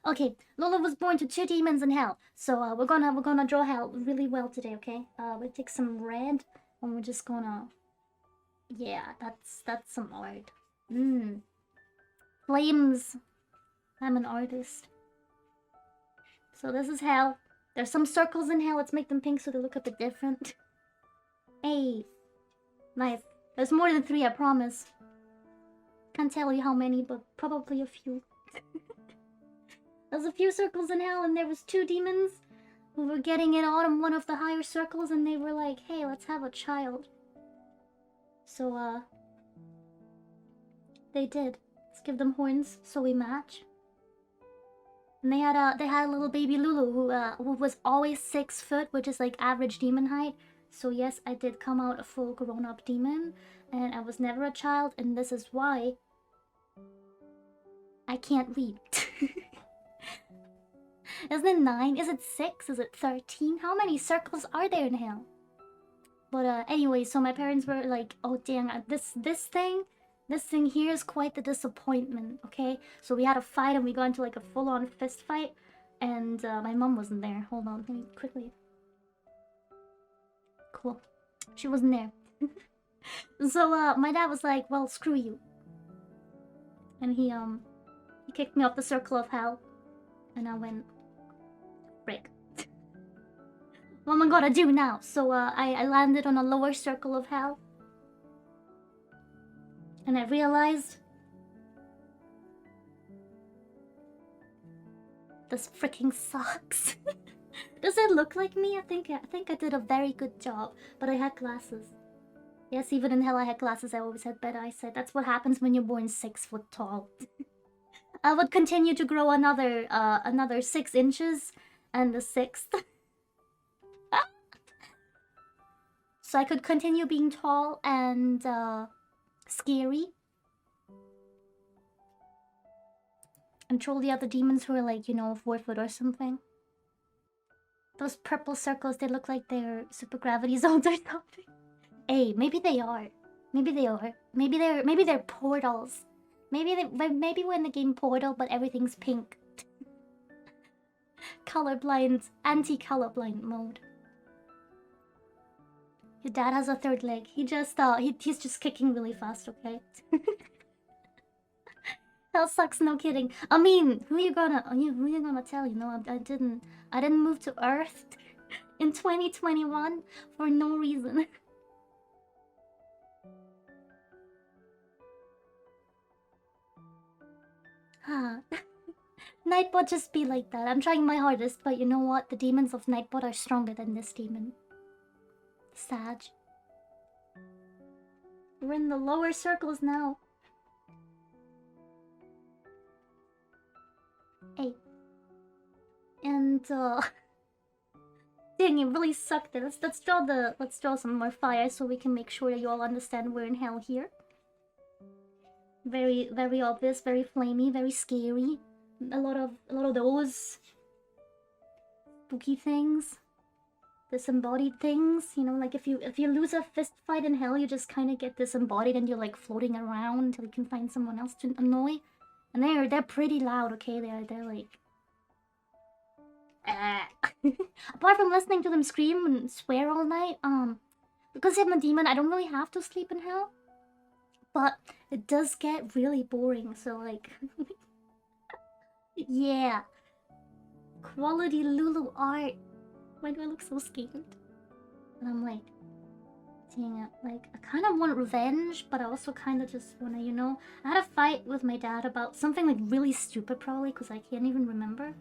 Okay, Lulu was born to 2 demons in hell, so we're gonna draw hell really well today. Okay, we take some red, and we're just gonna, yeah, that's some art. Flames. I'm an artist. So this is hell. There's some circles in hell. Let's make them pink so they look a bit different. Hey, nice. There's more than 3, I promise. Can't tell you how many, but probably a few. There's a few circles in hell, and there was 2 demons who were getting it on one of the higher circles, and they were like, hey, let's have a child. So, they did. Let's give them horns so we match. And they had a little baby Lulu who was always 6 foot, which is like average demon height. So yes, I did come out a full grown-up demon, and I was never a child, and this is why I can't read. Isn't it 9? Is it 6? Is it 13? How many circles are there in hell? But anyway, so my parents were like, oh dang, this thing here is quite the disappointment, okay? So we had a fight, and we got into like a full-on fist fight, and my mom wasn't there. Hold on, let me quickly. Cool. She wasn't there. So my dad was like, well, screw you. And he kicked me off the circle of hell. And I went, break. What am I gonna do now? So I landed on a lower circle of hell. And I realized this freaking sucks. Does it look like me? I think I did a very good job, but I had glasses. Yes, even in hell I had glasses. I always had bad eyesight. That's what happens when you're born 6 foot tall. I would continue to grow another 6 inches, and the 6th. So I could continue being tall and scary. And troll the other demons who are like, you know, 4 foot or something. Those purple circles, they look like they're super gravity zones or something. Hey, maybe they are. Maybe they are. Maybe they're portals. Maybe we're in the game Portal, but everything's pink. Colorblind, anti-colorblind mode. Your dad has a 3rd leg. He just he's just kicking really fast, okay? Hell sucks, no kidding. I mean, who you gonna tell? You know, I didn't move to Earth in 2021 for no reason. Huh. Nightbot just be like that. I'm trying my hardest, but you know what? The demons of Nightbot are stronger than this demon. Sag. We're in the lower circles now. Hey. And dang, it really sucked there. Let's draw some more fire so we can make sure that you all understand we're in hell here. Very, very obvious, very flamey, very scary. A lot of those spooky things. Disembodied things, you know, like if you lose a fist fight in hell, you just kind of get disembodied and you're like floating around until you can find someone else to annoy. And they're pretty loud, okay? They're like apart from listening to them scream and swear all night, because I'm a demon, I don't really have to sleep in hell. But it does get really boring, so like yeah. Quality Lulu art. Why do I look so scared? And I'm like, dang it, like, I kind of want revenge, but I also kind of just want to, you know... I had a fight with my dad about something, like, really stupid, probably, because I can't even remember. Am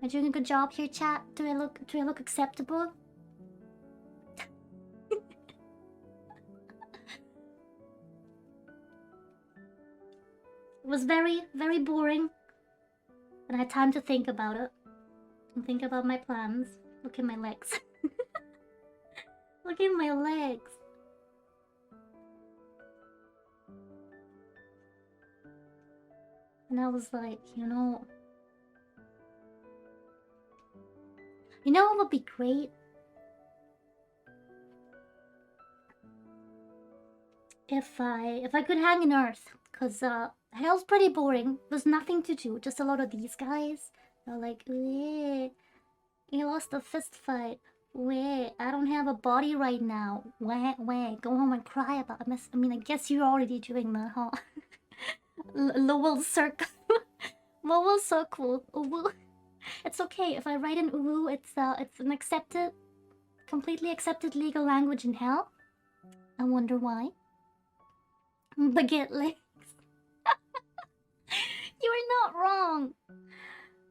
I doing a good job here, chat? Do I look acceptable? It was very, very boring. But I had time to think about it. And think about my plans. Look at my legs. Look at my legs. And I was like, you know what would be great? if I could hang in Earth, cause hell's pretty boring. There's nothing to do, just a lot of these guys. They're like, "Weh, you lost a fist fight. Weh, I don't have a body right now. Weh, weh, go home and cry about it." I mean, I guess you're already doing that, huh? Lowell circle. Lowell circle. Uwu. It's okay if I write in Uwu. It's an accepted, completely accepted legal language in hell. I wonder why. Baguette legs. You're not wrong.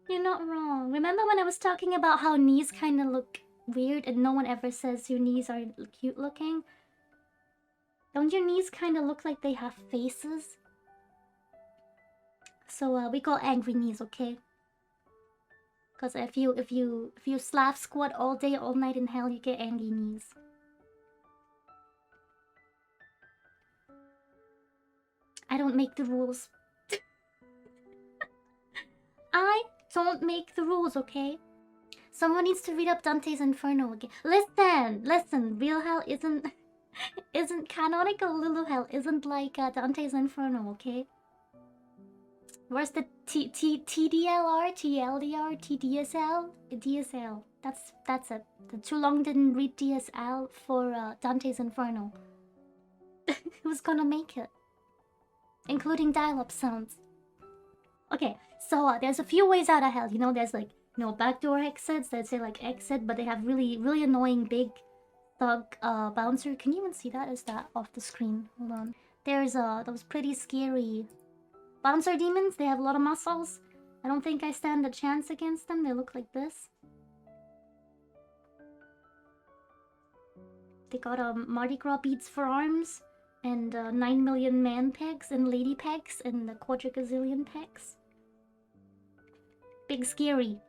You're not wrong. Remember when I was talking about how knees kind of look weird and no one ever says your knees are cute looking? Don't your knees kind of look like they have faces? So we call angry knees, okay? Because if you slap squat all day all night in hell, you get angry knees. I don't make the rules. I don't make the rules, okay? Someone needs to read up Dante's Inferno again. Listen. Real hell isn't canonical. Lulu hell isn't like Dante's Inferno, okay? Where's the TDLR, TLDR, TDSL? DSL. That's it. The too long didn't read DSL for Dante's Inferno. Who's gonna make it? Including dial-up sounds. Okay, so there's a few ways out of hell. You know, there's like, you know, backdoor exits that say like exit, but they have really annoying big thug bouncer. Can you even see that? Is that off the screen? Hold on. There's those pretty scary bouncer demons. They have a lot of muscles. I don't think I stand a chance against them. They look like this. They got Mardi Gras beads for arms. And 9 million man pegs and lady pegs and the quadrigazillion pegs. Big scary.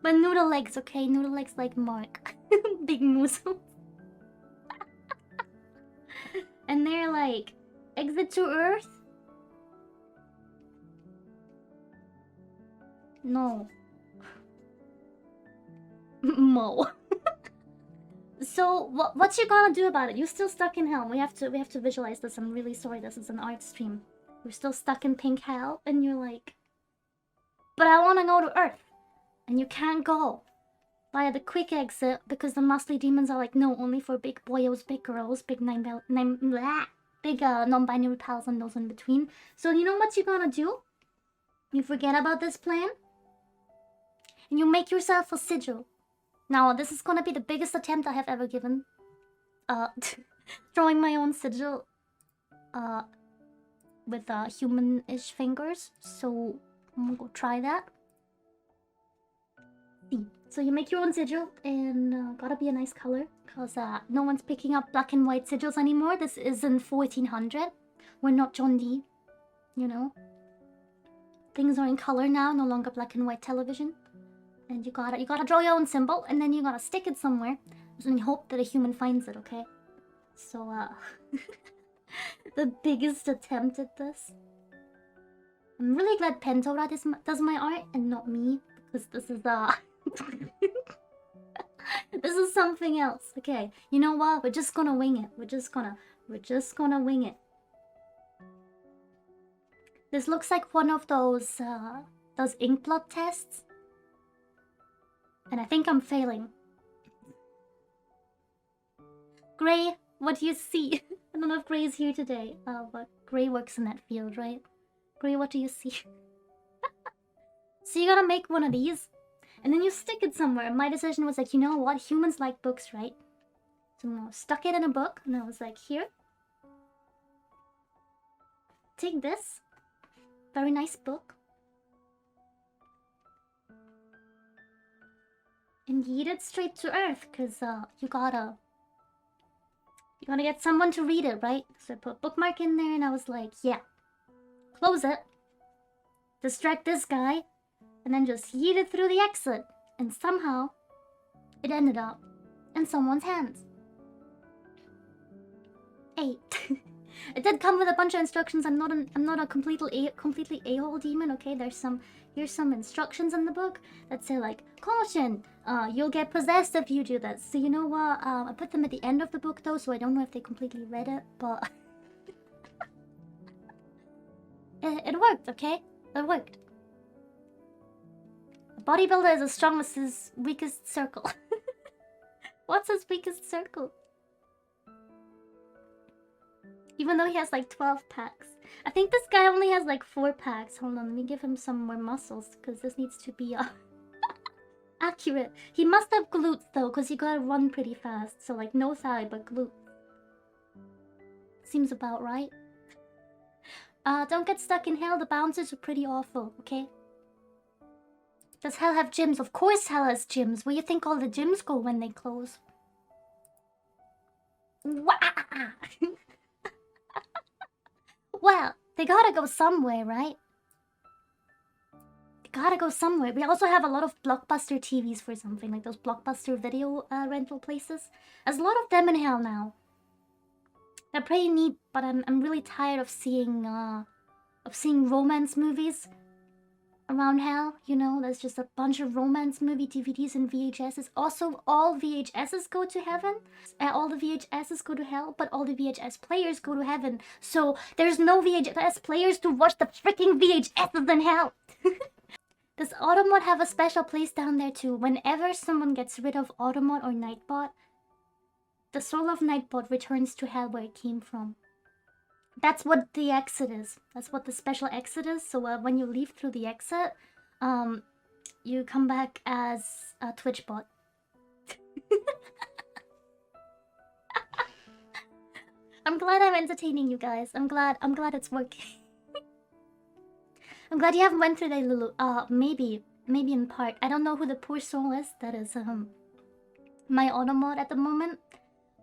But noodle legs, okay? Noodle legs like Mark. Big noodle. And they're like, exit to Earth? No. Mo. So what you gonna do about it? You're still stuck in hell. We have to visualize this. I'm really sorry. This is an art stream. You're still stuck in pink hell, and you're like, but I want to go to Earth, and you can't go via the quick exit because the muscly demons are like, no, only for big boyos, big girls, big non-binary pals and those in between. So you know what you're gonna do? You forget about this plan, and you make yourself a sigil. Now, this is gonna be the biggest attempt I have ever given. Drawing my own sigil. With human-ish fingers. So, I'm gonna go try that. So you make your own sigil, and gotta be a nice color. Because no one's picking up black and white sigils anymore. This isn't 1400. We're not John Dee. You know? Things are in color now, no longer black and white television. And you gotta draw your own symbol, and then you gotta stick it somewhere, and hope that a human finds it, okay? So, the biggest attempt at this. I'm really glad Pentora does my art, and not me, because this is, this is something else. Okay, you know what? We're just gonna wing it. We're just gonna wing it. This looks like one of those inkblot tests. And I think I'm failing. Gray, what do you see? I don't know if Gray is here today. But Gray works in that field, right? Gray, what do you see? So you gotta make one of these. And then you stick it somewhere. And my decision was like, you know what? Humans like books, right? So I stuck it in a book. And I was like, here. Take this. Very nice book. And yeet it straight to Earth, because you gotta get someone to read it, right? So I put a bookmark in there, and I was like, yeah. Close it. Distract this guy. And then just yeet it through the exit. And somehow, it ended up in someone's hands. 8. It did come with a bunch of instructions. I'm not a completely a-hole demon, okay? Here's some instructions in the book that say like, caution, you'll get possessed if you do this. So you know what? I put them at the end of the book though, so I don't know if they completely read it, but it worked, okay? It worked. A bodybuilder is as strong as his weakest circle. What's his weakest circle? Even though he has like 12 packs. I think this guy only has like 4 packs. Hold on, let me give him some more muscles, because this needs to be accurate. He must have glutes though, because you gotta run pretty fast. So like no thigh, but glutes. Seems about right. Don't get stuck in hell. The bouncers are pretty awful, okay? Does hell have gyms? Of course hell has gyms. Where do you think all the gyms go when they close? Well, they gotta go somewhere, right? They gotta go somewhere. We also have a lot of Blockbuster TVs for something, like those Blockbuster video rental places. There's a lot of them in hell now. They're pretty neat, but I'm really tired of seeing romance movies around hell. You know, there's just a bunch of romance movie DVDs and VHSs. Also, all VHSs go to heaven. All the VHSs go to hell, but all the VHS players go to heaven. So there's no VHS players to watch the freaking VHSs in hell. Does Automod have a special place down there too? Whenever someone gets rid of Automod or Nightbot, the soul of Nightbot returns to hell where it came from. That's what the exit is. That's what the special exit is. So when you leave through the exit, you come back as a Twitchbot. I'm glad I'm entertaining you guys. I'm glad it's working. I'm glad you haven't went through that, Lulu. Maybe in part. I don't know who the poor soul is. That is my Automod at the moment.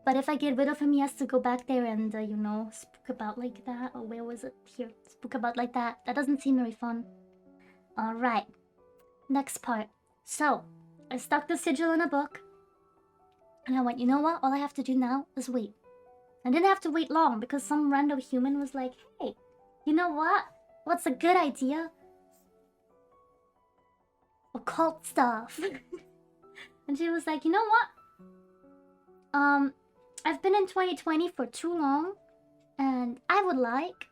But if I get rid of him, he has to go back there and, you know, spook about like that. Or where was it? Here. Spook about like that. That doesn't seem very fun. Alright. Next part. So, I stuck the sigil in a book. And I went, you know what? All I have to do now is wait. I didn't have to wait long because some random human was like, hey, you know what? What's a good idea? Occult stuff. And she was like, you know what? I've been in 2020 for too long, and I would like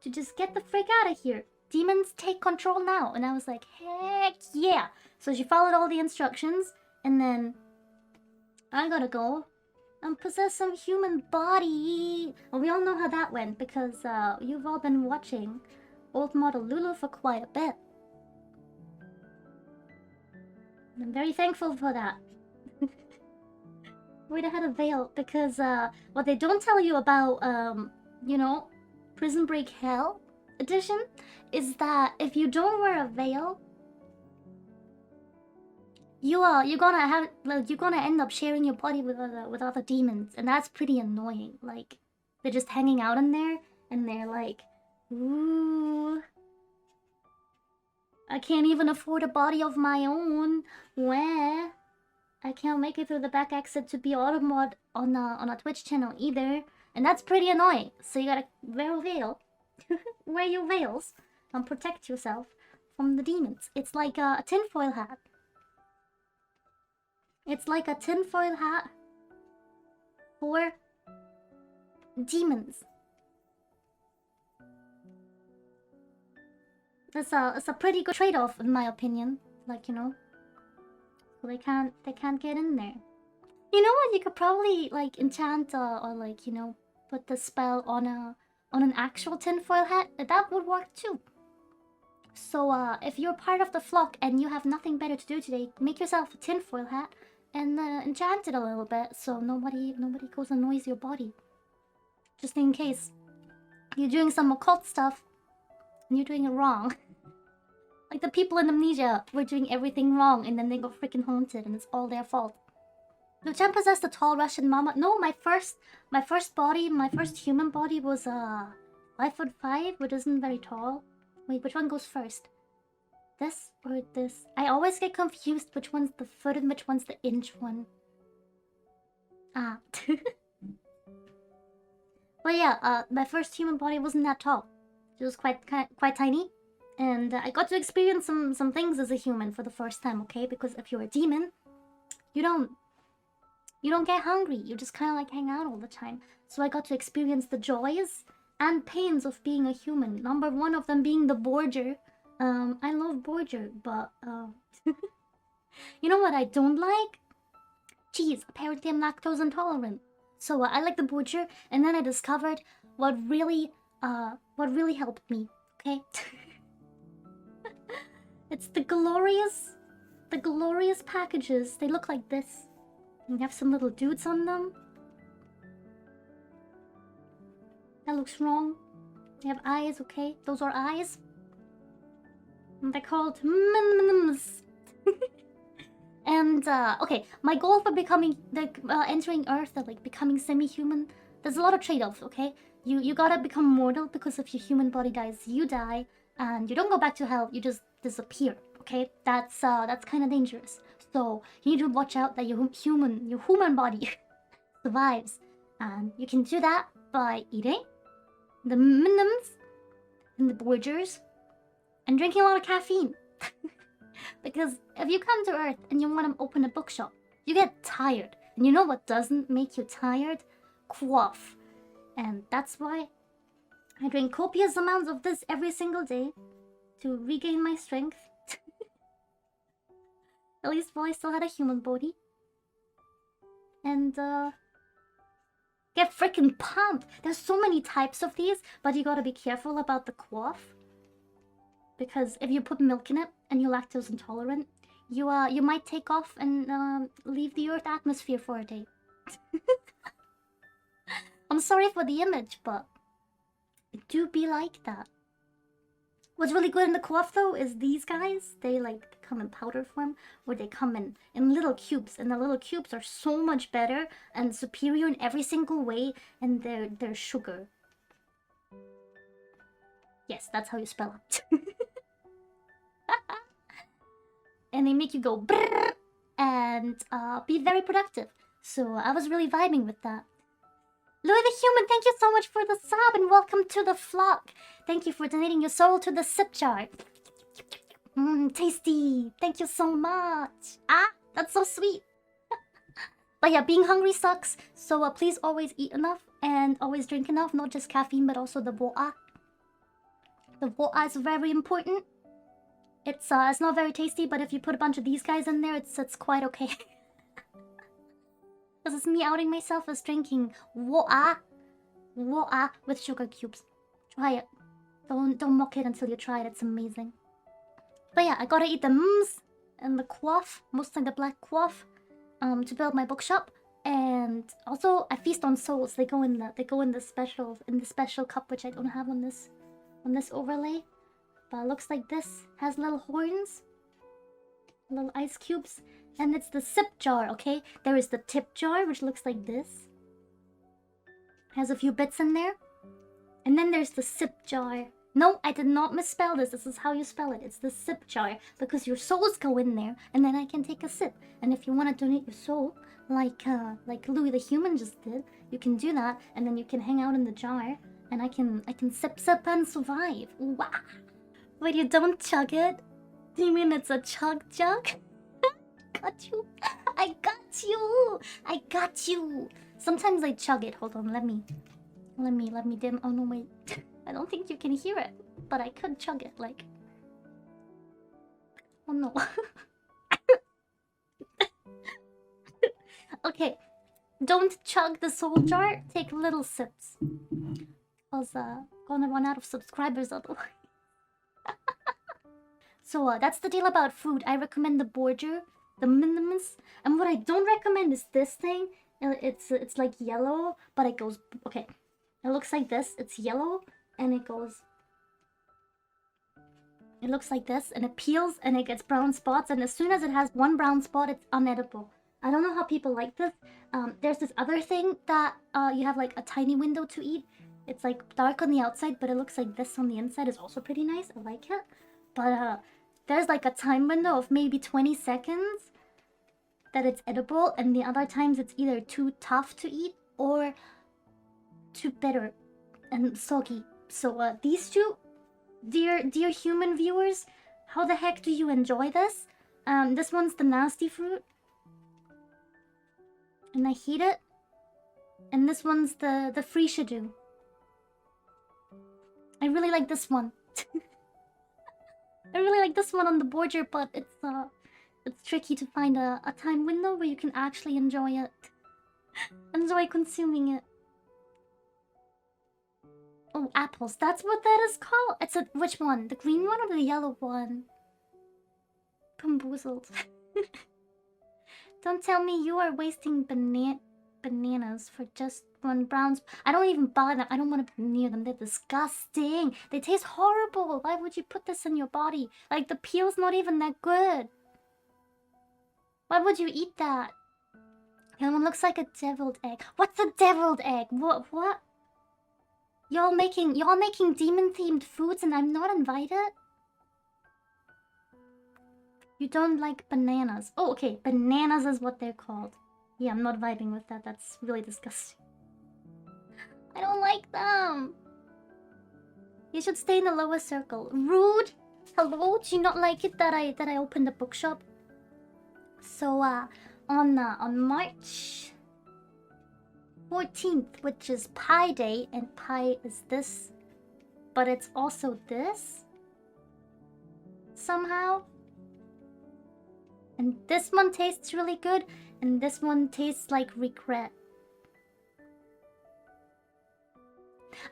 to just get the frick out of here. Demons take control now. And I was like, heck yeah. So she followed all the instructions, and then I gotta go and possess some human body. Well, we all know how that went because you've all been watching old model Lulu for quite a bit. I'm very thankful for that. Wait, I had a veil because what they don't tell you about you know, Prison Break Hell edition is that if you don't wear a veil, you're gonna end up sharing your body with other demons, and that's pretty annoying. Like they're just hanging out in there and they're like, ooh, I can't even afford a body of my own. Where? I can't make it through the back exit to be Automod on a Twitch channel either. And that's pretty annoying. So you gotta wear a veil. Wear your veils and protect yourself from the demons. It's like a tinfoil hat. It's like a tinfoil hat for demons. It's a pretty good trade-off in my opinion. Like, you know. So they can't get in there. You know what? You could probably like enchant or like, you know, put the spell on an actual tinfoil hat. That would work too. So if you're part of the flock and you have nothing better to do today, make yourself a tinfoil hat and enchant it a little bit so nobody goes and annoys your body. Just in case you're doing some occult stuff and you're doing it wrong. Like the people in Amnesia were doing everything wrong and then they got freaking haunted and it's all their fault. Lucien possessed a tall Russian mama. No, my first human body was 5'5", which isn't very tall. Wait, which one goes first? This or this? I always get confused which one's the foot and which one's the inch one. Ah. But yeah, my first human body wasn't that tall. It was quite tiny, and I got to experience some things as a human for the first time. Okay, because if you're a demon, you don't get hungry. You just kind of like hang out all the time. So I got to experience the joys and pains of being a human. Number one of them being the border. I love border, but you know what I don't like? Cheese. Apparently I'm lactose intolerant. So I like the border, and then I discovered what really helped me. Okay, it's the glorious packages. They look like this. And you have some little dudes on them. That looks wrong. They have eyes, okay? Those are eyes. And they're called M&Ms. And, okay, my goal for becoming, entering Earth, like, becoming semi-human, there's a lot of trade-offs, okay? You gotta become mortal, because if your human body dies, you die, and you don't go back to hell, you just disappear, okay? That's kind of dangerous. So, you need to watch out that your human body survives. And you can do that by eating the M&Ms and the borders and drinking a lot of caffeine. Because if you come to Earth and you want to open a bookshop, you get tired. And you know what doesn't make you tired? Quaff. And that's why I drink copious amounts of this every single day to regain my strength. At least while I still had a human body. And, get freaking pumped! There's so many types of these, but you gotta be careful about the quaff. Because if you put milk in it and you're lactose intolerant, you might take off and leave the Earth atmosphere for a day. I'm sorry for the image, but it do be like that. What's really good in the quaff though is these guys. They like come in powder form, or they come in little cubes, and the little cubes are so much better and superior in every single way, and they're sugar. Yes, that's how you spell it. And they make you go brrr and be very productive. So I was really vibing with that. Louis the Human, thank you so much for the sub and welcome to the flock. Thank you for donating your soul to the sip jar. Tasty. Thank you so much. Ah, that's so sweet. But yeah, being hungry sucks. So please always eat enough and always drink enough. Not just caffeine, but also the water. The water is very important. It's not very tasty, but if you put a bunch of these guys in there, it's quite okay. This is me outing myself as drinking water with sugar cubes. Try it. Don't mock it until you try it. It's amazing. But yeah, I gotta eat the M's and the quaff, mostly the black quaff, to build my bookshop. And also, I feast on souls. They go in the special cup, which I don't have on this overlay. But it looks like this. Has little horns, little ice cubes, and it's the sip jar. Okay, there is the tip jar, which looks like this. Has a few bits in there, and then there's the sip jar. No, I did not misspell this. This is how you spell it. It's the sip jar, because your souls go in there, and then I can take a sip. And if you want to donate your soul, like Louis the Human just did, you can do that, and then you can hang out in the jar, and I can sip and survive. Wow. Wait, you don't chug it? Do you mean it's a chug jug? Got you. I got you. I got you. Sometimes I chug it. Hold on, let me dim. Oh no, wait. I don't think you can hear it, but I could chug it, like. Oh no. Okay, don't chug the soul jar. Take little sips. Cause gonna run out of subscribers otherwise. So that's the deal about food. I recommend the border, the minimus, and what I don't recommend is this thing. It's like yellow, but it goes okay. It looks like this. It's yellow, and it goes. It looks like this, and it peels, and it gets brown spots. And as soon as it has one brown spot, it's unedible. I don't know how people like this. There's this other thing that you have like a tiny window to eat. It's like dark on the outside, but it looks like this on the inside. Is also pretty nice. I like it, but there's like a time window of maybe 20 seconds that it's edible, and the other times it's either too tough to eat or too bitter and soggy. So these two, dear human viewers, how the heck do you enjoy this? This one's the nasty fruit, and I hate it. And this one's the free shadu. I really like this one. I really like this one on the border, but it's tricky to find a time window where you can actually enjoy it. Enjoy consuming it. Oh, apples. That's what that is called? It's which one? The green one or the yellow one? Bamboozled. Don't tell me you are wasting bananas for just one brown. I don't even buy them. I don't want to be near them. They're disgusting. They taste horrible. Why would you put this in your body? Like, the peel's not even that good. Why would you eat that? The other one looks like a deviled egg. What's a deviled egg? What? Y'all making demon-themed foods and I'm not invited? You don't like bananas. Oh, okay. Bananas is what they're called. Yeah, I'm not vibing with that. That's really disgusting. I don't like them. You should stay in the lower circle. Rude. Hello? Do you not like it that I opened a bookshop? So, on March 14th, which is Pie Day, and pie is this, but it's also this somehow. And this one tastes really good, and this one tastes like regret.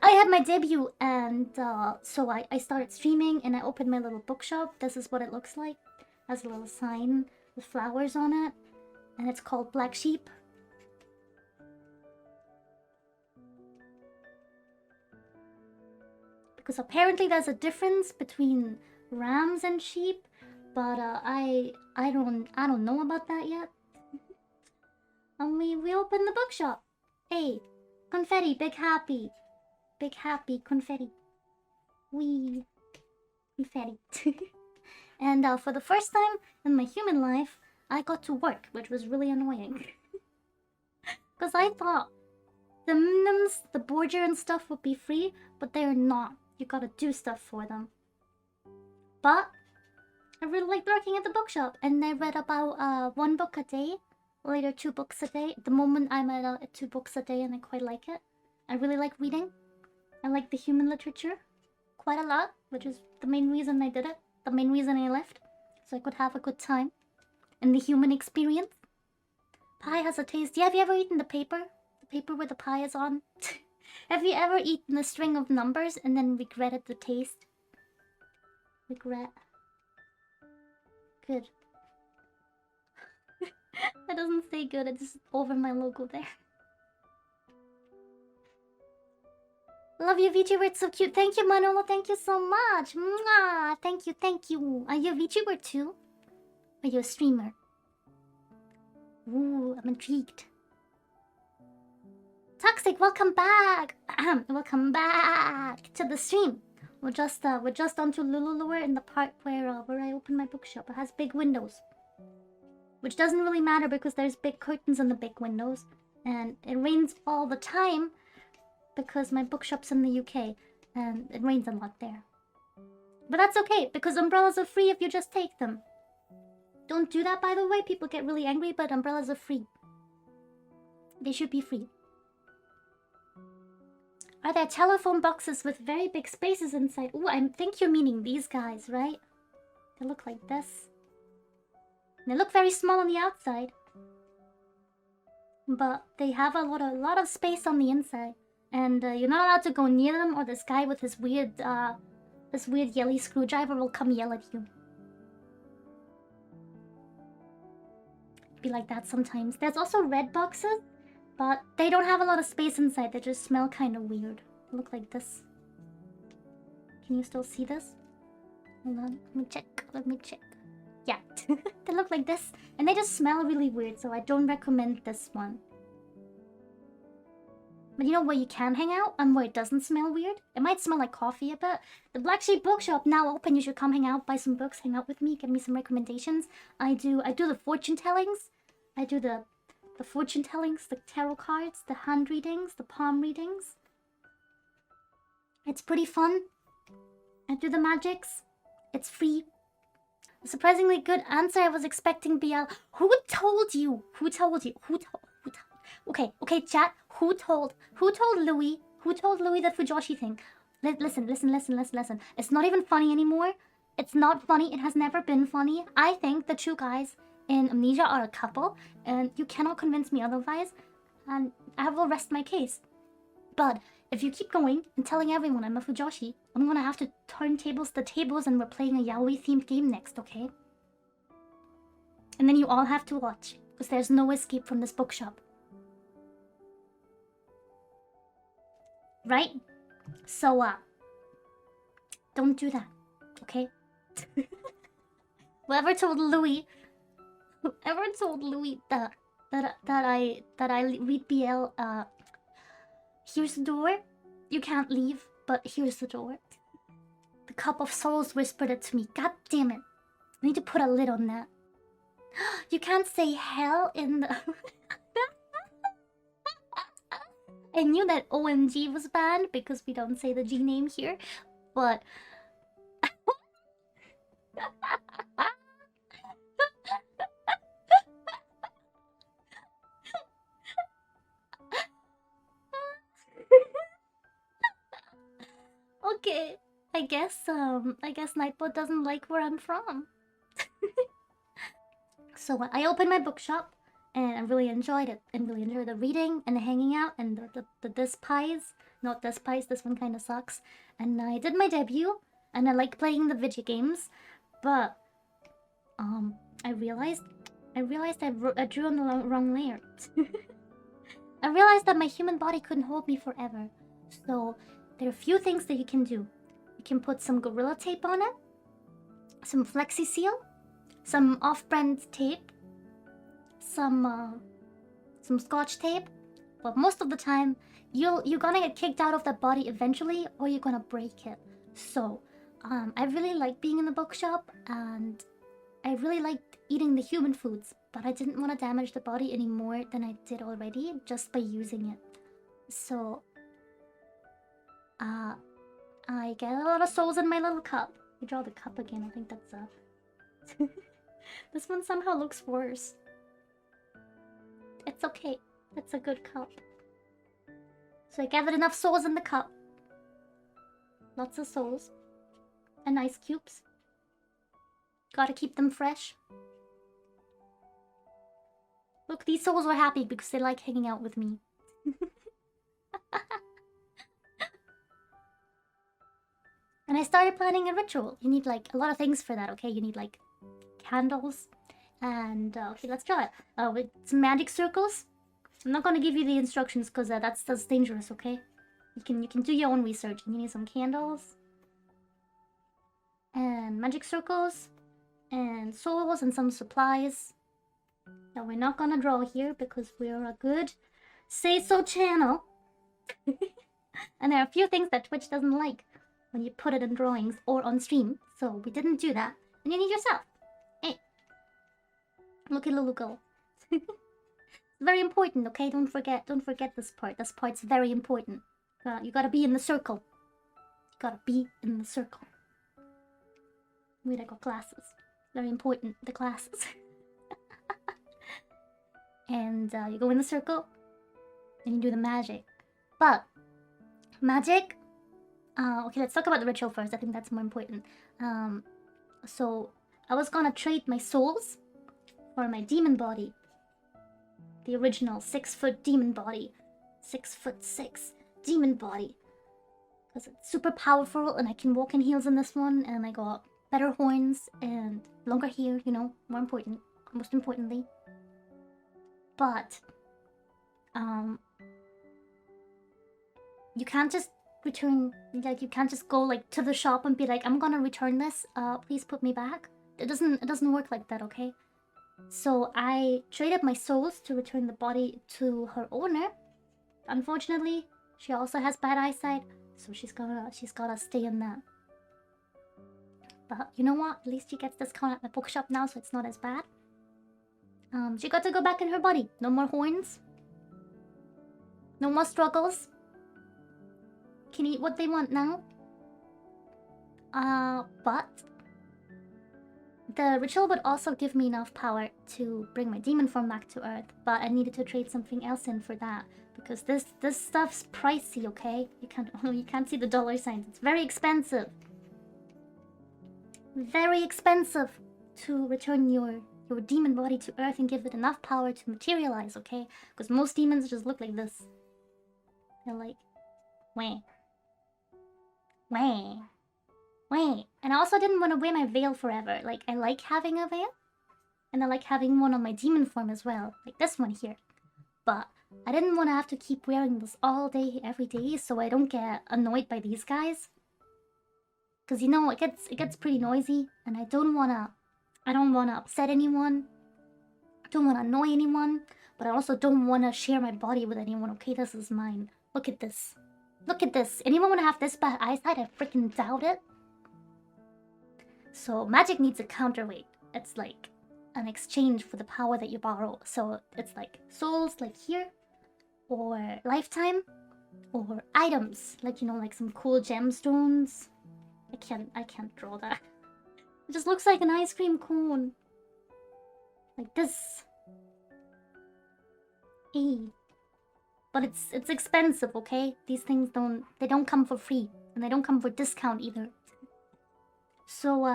I had my debut, and so I started streaming, and I opened my little bookshop. This is what it looks like. It has a little sign with flowers on it, and it's called Black Sheep. Because apparently there's a difference between rams and sheep, but I don't know about that yet. And we opened the bookshop. Hey, confetti, big happy confetti. Wee, confetti. And for the first time in my human life, I got to work, which was really annoying. Because I thought the minims, the border and stuff would be free, but they're not. You gotta do stuff for them. But I really liked working at the bookshop, and I read about 1 book a day, later 2 books a day. At the moment I'm at 2 books a day, and I quite like it. I really like reading. I like the human literature quite a lot, which is the main reason I did it. The main reason I left, so I could have a good time in the human experience. Pie has a taste. Yeah, have you ever eaten the paper? The paper where the pie is on? Have you ever eaten a string of numbers and then regretted the taste? Regret. Good. That doesn't say good, it's just over my logo there. Love you, VTuber, it's so cute. Thank you, Manolo, thank you so much. Mwah! Thank you, thank you. Are you a VTuber too? Are you a streamer? Ooh, I'm intrigued. Toxic, welcome back! Welcome back to the stream. We're just onto Lulu in the part where I open my bookshop. It has big windows, which doesn't really matter because there's big curtains in the big windows, and it rains all the time because my bookshop's in the UK, and it rains a lot there. But that's okay because umbrellas are free if you just take them. Don't do that, by the way. People get really angry, but umbrellas are free. They should be free. Are there telephone boxes with very big spaces inside? Ooh, I think you're meaning these guys, right? They look like this. They look very small on the outside, but they have a lot of space on the inside. And you're not allowed to go near them, or this guy with his weird yelly screwdriver will come yell at you. Be like that sometimes. There's also red boxes, but they don't have a lot of space inside. They just smell kind of weird. They look like this. Can you still see this? Hold on. Let me check. Yeah. They look like this. And they just smell really weird, so I don't recommend this one. But you know where you can hang out and where it doesn't smell weird? It might smell like coffee a bit. The Black Sheep Bookshop now open. You should come hang out, buy some books, hang out with me, give me some recommendations. I do the fortune tellings. I do the fortune tellings, the tarot cards, the hand readings, the palm readings. It's pretty fun. I do the magics. It's free. A surprisingly good answer. I was expecting BL. Who told you? Who told you? Who told? Okay, chat. Who told Louis? Who told Louis the Fujoshi thing? Listen. It's not even funny anymore. It's not funny. It has never been funny. I think the two guys in Amnesia are a couple, and you cannot convince me otherwise. And I will rest my case. But if you keep going and telling everyone I'm a Fujoshi, I'm gonna have to turn the tables, and we're playing a yaoi-themed game next, okay? And then you all have to watch, because there's no escape from this bookshop. Right? So, don't do that, okay? Whoever told Louis that I read BL, here's the door. You can't leave, but here's the door. The Cup of Souls whispered it to me. God damn it. I need to put a lid on that. You can't say hell in the... I knew that OMG was banned because we don't say the G name here, but... Okay, I guess Nightbot doesn't like where I'm from. So I opened my bookshop, and I really enjoyed it. And really enjoyed the reading and the hanging out and the this pies. Not this pies, this one kind of sucks. And I did my debut, and I like playing the video games, but I realized I drew on the wrong layer. I realized that my human body couldn't hold me forever. So there are a few things that you can do. You can put some Gorilla Tape on it, some Flexi Seal, some off-brand tape, some Scotch tape. But most of the time, you're gonna get kicked out of that body eventually, or you're gonna break it. So, I really like being in the bookshop, and I really liked eating the human foods, but I didn't want to damage the body any more than I did already just by using it. So, I get a lot of souls in my little cup. I draw the cup again. I think that's this one somehow looks worse. It's okay. It's a good cup. So I gathered enough souls in the cup. Lots of souls. And ice cubes. Gotta keep them fresh. Look, these souls were happy because they like hanging out with me. And I started planning a ritual. You need like a lot of things for that, okay? You need like candles. And okay, let's draw it. With some magic circles. I'm not gonna give you the instructions because that's dangerous, okay? You can do your own research. You need some candles. And magic circles. And souls and some supplies. That we're not gonna draw here because we're a good say-so channel. And there are a few things that Twitch doesn't like when you put it in drawings or on stream. So we didn't do that. And you need yourself. Hey. Look at Lulu go. Very important, okay? Don't forget this part. This part's very important. You gotta be in the circle. You gotta be in the circle. Wait, I got glasses. Very important, the glasses. And you go in the circle, and you do the magic. But magic. Okay, let's talk about the ritual first. I think that's more important. So I was gonna trade my souls for my demon body. The original 6-foot demon body. 6'6" demon body. Because it's super powerful, and I can walk in heels in this one, and I got better horns and longer hair, you know, most importantly. But you can't just return, like, you can't just go like to the shop and be like, I'm gonna return this, please put me back. It doesn't work like that, okay? So I traded my souls to return the body to her owner. Unfortunately, she also has bad eyesight, so she's gotta stay in that. But you know what? At least she gets discount at my bookshop now, so it's not as bad. She got to go back in her body. No more horns. No more struggles. can eat what they want now. But the ritual would also give me enough power to bring my demon form back to Earth. But I needed to trade something else in for that because this stuff's pricey. Okay, you can't see the dollar signs. It's very expensive. Very expensive to return your demon body to Earth and give it enough power to materialize. Okay, because most demons just look like this. They're like, wah, wah. Wait, and I also didn't want to wear my veil forever. Like, I like having a veil. And I like having one on my demon form as well. Like this one here. But I didn't want to have to keep wearing this all day, every day, so I don't get annoyed by these guys. Because, you know, it gets pretty noisy. And I don't want to upset anyone. I don't want to annoy anyone. But I also don't want to share my body with anyone. Okay, this is mine. Look at this. Look at this. Anyone want to have this bad eyesight? I freaking doubt it. So magic needs a counterweight. It's like an exchange for the power that you borrow. So it's like souls, like here, or lifetime, or items, like, you know, like some cool gemstones. I can't draw that. It just looks like an ice cream cone, like this. But it's expensive, okay? These things don't come for free, and they don't come for discount either. So,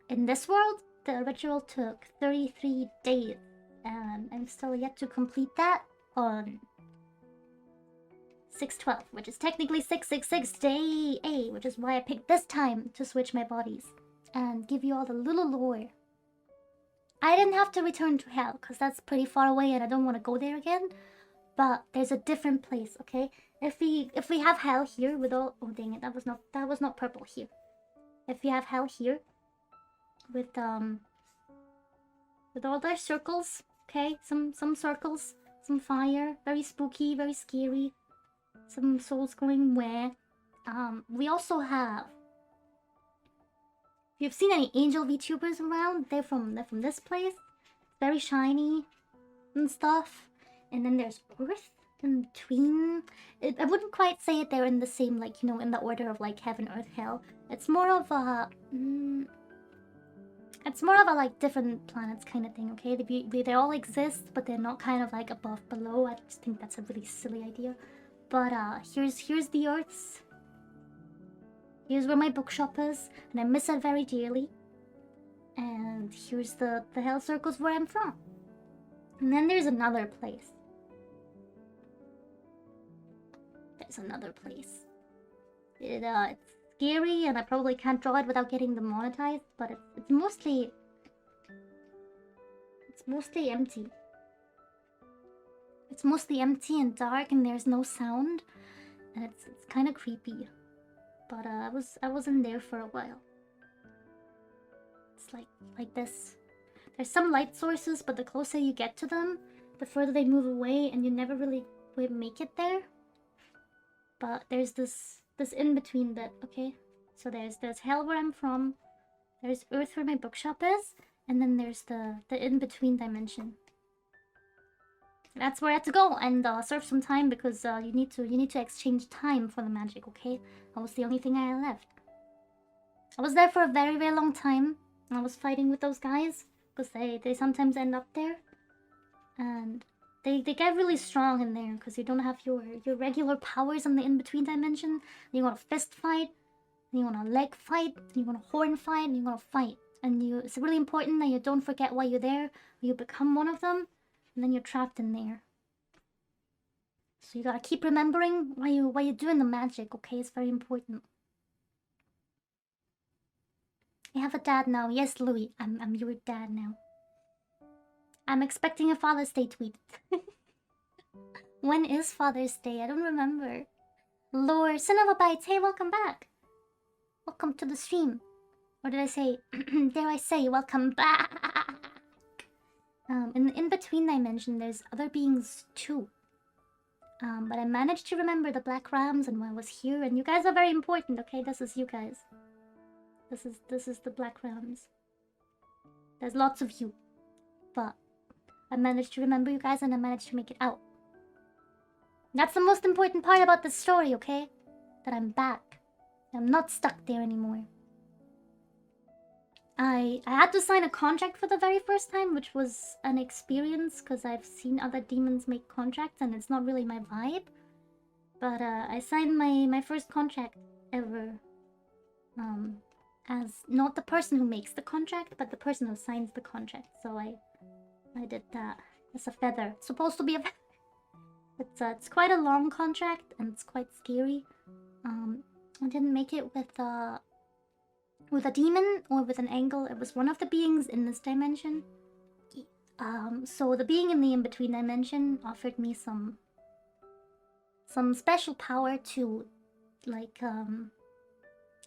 in this world, the ritual took 33 days, and I'm still yet to complete that on 6/12, which is technically 666 day A, which is why I picked this time to switch my bodies and give you all the little lore. I didn't have to return to hell, because that's pretty far away and I don't want to go there again, but there's a different place, okay? If we have hell here with all... Oh, dang it, that was not purple here. If you have hell here with all their circles, okay? Some circles, some fire, very spooky, very scary. Some souls going where? We also have... If you've seen any angel VTubers around, they're from this place. Very shiny and stuff. And then there's Earth in between. I wouldn't quite say it they're in the same, like, you know, in the order of like heaven, earth, hell. It's more of a like different planets kind of thing, okay? They all exist, but they're not kind of like above, below. I just think that's a really silly idea. But here's the Earths. Here's where my bookshop is, and I miss it very dearly. And here's the hell circles where I'm from. And then there's another place. There's another place. It's scary, and I probably can't draw it without getting demonetized, but it's mostly empty. It's mostly empty and dark, and there's no sound, and it's kind of creepy. But I was in there for a while. It's like this. There's some light sources, but the closer you get to them, the further they move away, and you never really make it there. But there's this in-between bit, okay? So there's hell where I'm from, there's Earth where my bookshop is, and then there's the in-between dimension. That's where I had to go and serve some time, because you need to exchange time for the magic, okay? That was the only thing I left. I was there for a very, very long time. I was fighting with those guys, because they sometimes end up there. And they get really strong in there, because you don't have your regular powers in the in-between dimension. You want a fist fight, and you want a leg fight, and you want a horn fight, and you want to fight. And it's really important that you don't forget why you're there, or you become one of them, and then you're trapped in there. So you gotta keep remembering why you're doing the magic, okay? It's very important. I have a dad now. Yes, Louis, I'm your dad now. I'm expecting a Father's Day tweet. When is Father's Day? I don't remember. Lord, Cinnabites, hey, welcome back. Welcome to the stream. Or did I say, dare I say, welcome back. In the in-between dimension, there's other beings too. But I managed to remember the Black Rams and why I was here, and you guys are very important, okay? This is you guys. This is the Black Rams. There's lots of you. But I managed to remember you guys, and I managed to make it out. That's the most important part about this story, okay? that I'm back. I'm not stuck there anymore. I had to sign a contract for the very first time, which was an experience because I've seen other demons make contracts and it's not really my vibe. But I signed my first contract ever. As not the person who makes the contract, but the person who signs the contract. So I did that. It's a feather. It's supposed to be a feather. It's quite a long contract and it's quite scary. I didn't make it with a demon or with an angel. It was one of the beings in this dimension. So the being in the in-between dimension offered me some special power to, like,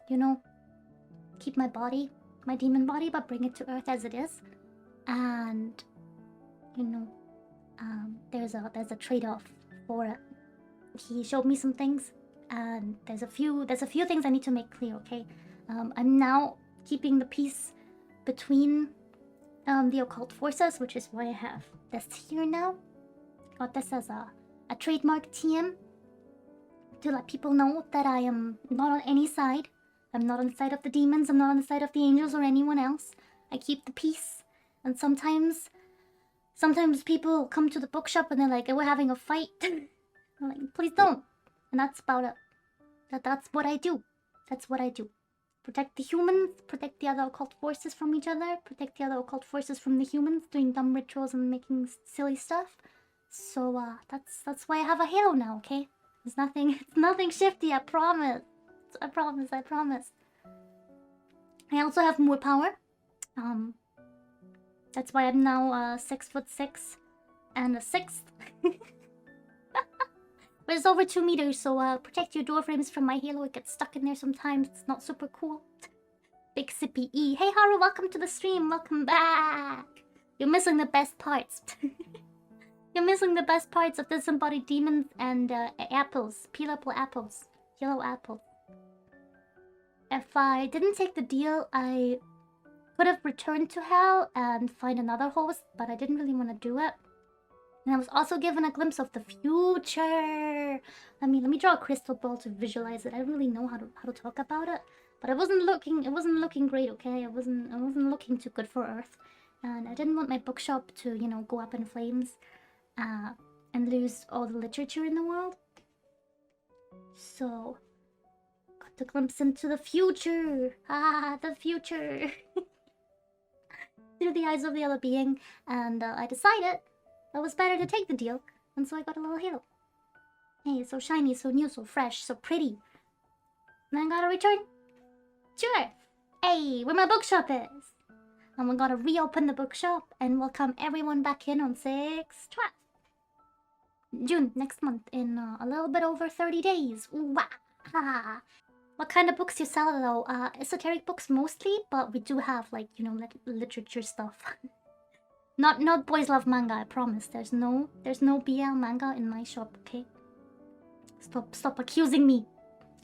you know, keep my body, my demon body, but bring it to Earth as it is. And, you know, there's a trade-off for it. He showed me some things, and there's a few things I need to make clear. Okay, I'm now keeping the peace between the occult forces, which is why I have this here now. Got this as a trademark TM to let people know that I am not on any side. I'm not on the side of the demons. I'm not on the side of the angels or anyone else. I keep the peace. And sometimes people come to the bookshop and they're like, we're having a fight. I'm like, please don't. And that's about it. That's what I do. That's what I do. Protect the humans, protect the other occult forces from each other, protect the other occult forces from the humans, doing dumb rituals and making silly stuff. So that's why I have a halo now, okay? It's nothing shifty, I promise. I promise. I also have more power. That's why I'm now 6'6" and a sixth. But it's over 2 meters, so protect your door frames from my halo. It gets stuck in there sometimes. It's not super cool. Big sippy E. Hey Haru, welcome to the stream. Welcome back. You're missing the best parts. You're missing the best parts of disembodied demons and apples. Peelable apples. Yellow apples. If I didn't take the deal, I could have returned to hell and find another host, but I didn't really want to do it. And I was also given a glimpse of the future. Let me draw a crystal ball to visualize it. I don't really know how to talk about it, but it wasn't looking great, okay? It wasn't looking too good for Earth, and I didn't want my bookshop to, you know, go up in flames, and lose all the literature in the world. So, got to glimpse into the future. The future. Through the eyes of the other being, and I decided it was better to take the deal, and so I got a little halo. Hey, it's so shiny, so new, so fresh, so pretty. And I gotta return to Earth. Hey, where my bookshop is. And we gotta reopen the bookshop and welcome everyone back in on 6/12. June, next month, in a little bit over 30 days. Ooh, wah. What kind of books you sell, though? Esoteric books mostly, but we do have, like, you know, literature stuff. Not boys love manga, I promise. There's no BL manga in my shop, okay? Stop accusing me.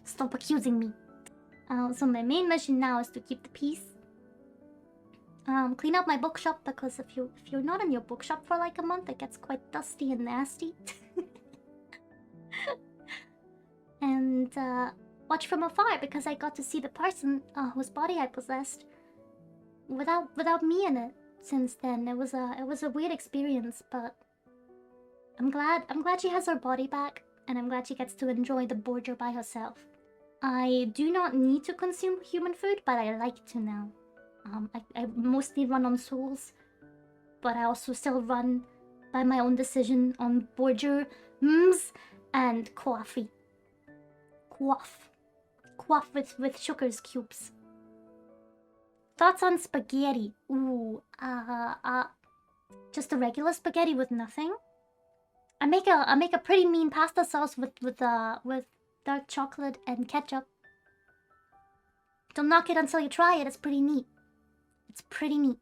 Stop accusing me. So my main mission now is to keep the peace. Clean up my bookshop, because if you're not in your bookshop for like a month, it gets quite dusty and nasty. And watch from afar, because I got to see the person whose body I possessed without me in it. Since then, it was a weird experience, but I'm glad she has her body back, and I'm glad she gets to enjoy the border by herself. I do not need to consume human food, but I like to now. I mostly run on souls, but I also still run by my own decision on border and coffee. Quaff with sugar's cubes. Thoughts on spaghetti? Ooh, just a regular spaghetti with nothing. I make a pretty mean pasta sauce with dark chocolate and ketchup. Don't knock it until you try it. It's pretty neat. It's pretty neat.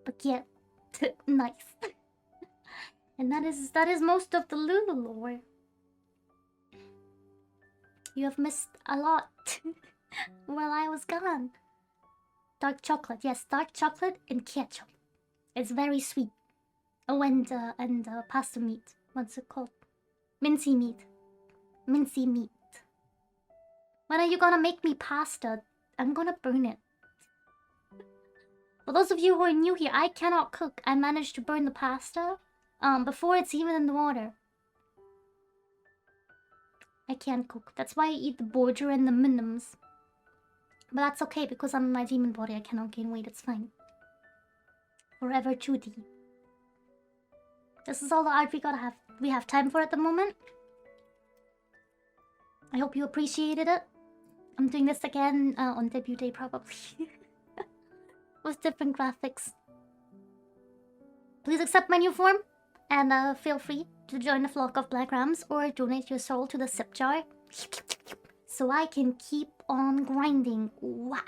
Spaghetti, nice. And that is most of the Lulu lore. You have missed a lot while I was gone. Dark chocolate, yes, dark chocolate and ketchup. It's very sweet. Oh, and pasta meat. What's it called? Mincy meat. Mincy meat. When are you gonna make me pasta? I'm gonna burn it. For those of you who are new here, I cannot cook. I managed to burn the pasta before it's even in the water. I can't cook. That's why I eat the border and the minims. But that's okay because I'm in my demon body. I cannot gain weight. It's fine. Forever 2D. This is all the art we have time for at the moment. I hope you appreciated it. I'm doing this again on debut day probably. With different graphics. Please accept my new form. And feel free to join the flock of black rams or donate your soul to the sip jar. So I can keep on grinding. Wah.